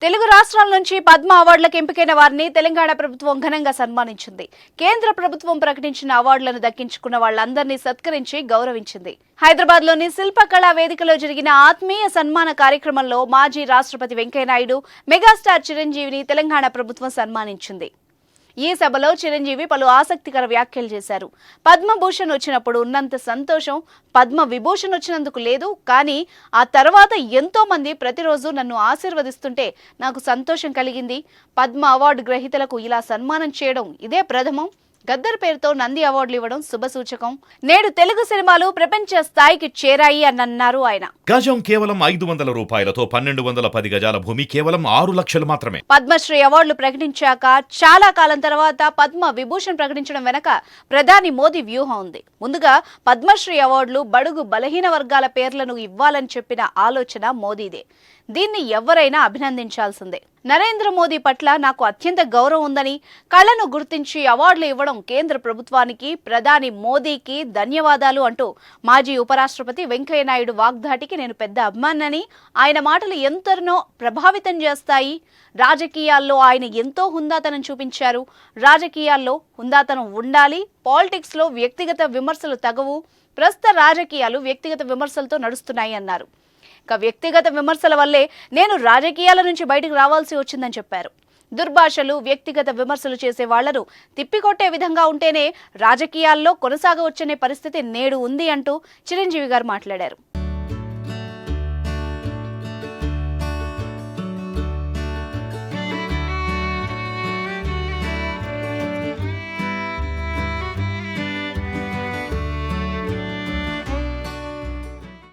తెలుగు రాష్ట్రాల నుంచి పద్మ అవార్డులకు ఎంపికైన వారిని తెలంగాణ ప్రభుత్వం ఘనంగా సన్మానించింది. కేంద్ర ప్రభుత్వం ప్రకటించిన అవార్డులను దక్కించుకున్న వాళ్లందరినీ సత్కరించి గౌరవించింది. హైదరాబాద్లోని శిల్పకళా వేదికలో జరిగిన ఆత్మీయ సన్మాన కార్యక్రమంలో మాజీ రాష్ట్రపతి వెంకయ్యనాయుడు, మెగాస్టార్ చిరంజీవిని తెలంగాణ ప్రభుత్వం సన్మానించింది. ఈ సభలో చిరంజీవి పలు ఆసక్తికర వ్యాఖ్యలు చేశారు. పద్మభూషణ్ వచ్చినప్పుడు ఉన్నంత సంతోషం పద్మ విభూషణ్ వచ్చినందుకు లేదు, కానీ ఆ తర్వాత ఎంతో మంది ప్రతిరోజు నన్ను ఆశీర్వదిస్తుంటే నాకు సంతోషం కలిగింది. పద్మ అవార్డు గ్రహీతలకు ఇలా సన్మానం చేయడం ఇదే ప్రథమం. గద్దర్ పేరుతో నంది అవార్డులు ఇవ్వడం శుభసూచకం. నేడు తెలుగు సినిమాలు ప్రపంచ స్థాయికి చేరాయి అని అన్నారు ఆయన. గజం కేవలం 500 రూపాయలతో 1210 గజాల భూమి కేవలం 6 లక్షలు మాత్రమే. పద్మశ్రీ అవార్డులు ప్రకటించాక చాలా కాలం తర్వాత పద్మ విభూషణ్ ప్రకటించడం వెనక ప్రధాని మోదీ వ్యూహం ఉంది. ముందుగా పద్మశ్రీ అవార్డులు బడుగు బలహీన వర్గాల పేర్లను ఇవ్వాలని చెప్పిన ఆలోచన మోదీదే. దీన్ని ఎవరైనా అభినందించాల్సిందే. నరేంద్ర మోదీ పట్ల నాకు అత్యంత గౌరవం ఉందని, కళను గుర్తించి అవార్డులు ఇవ్వడం కేంద్ర ప్రభుత్వానికి, ప్రధాని మోదీకి ధన్యవాదాలు అంటూ మాజీ ఉపరాష్ట్రపతి వెంకయ్యనాయుడు వాగ్దాటికి నేను పెద్ద అభిమానని, ఆయన మాటలు ఎంతనో ప్రభావితం చేస్తాయి. రాజకీయాల్లో ఆయన ఎంతో హుందాతనం చూపించారు. రాజకీయాల్లో హుందాతనం ఉండాలి. పాలిటిక్స్లో వ్యక్తిగత విమర్శలు తగవు. ప్రస్తుత రాజకీయాలు వ్యక్తిగత విమర్శలతో నడుస్తున్నాయి అన్నారు. వ్యక్తిగత విమర్శల వల్లే నేను రాజకీయాల నుంచి బయటకు రావాల్సి వచ్చిందని చెప్పారు. దుర్భాషలు, వ్యక్తిగత విమర్శలు చేసే వాళ్లను తిప్పికొట్టే విధంగా ఉంటేనే రాజకీయాల్లో కొనసాగవచ్చనే పరిస్థితి నేడు ఉంది అంటూ చిరంజీవి గారు మాట్లాడారు.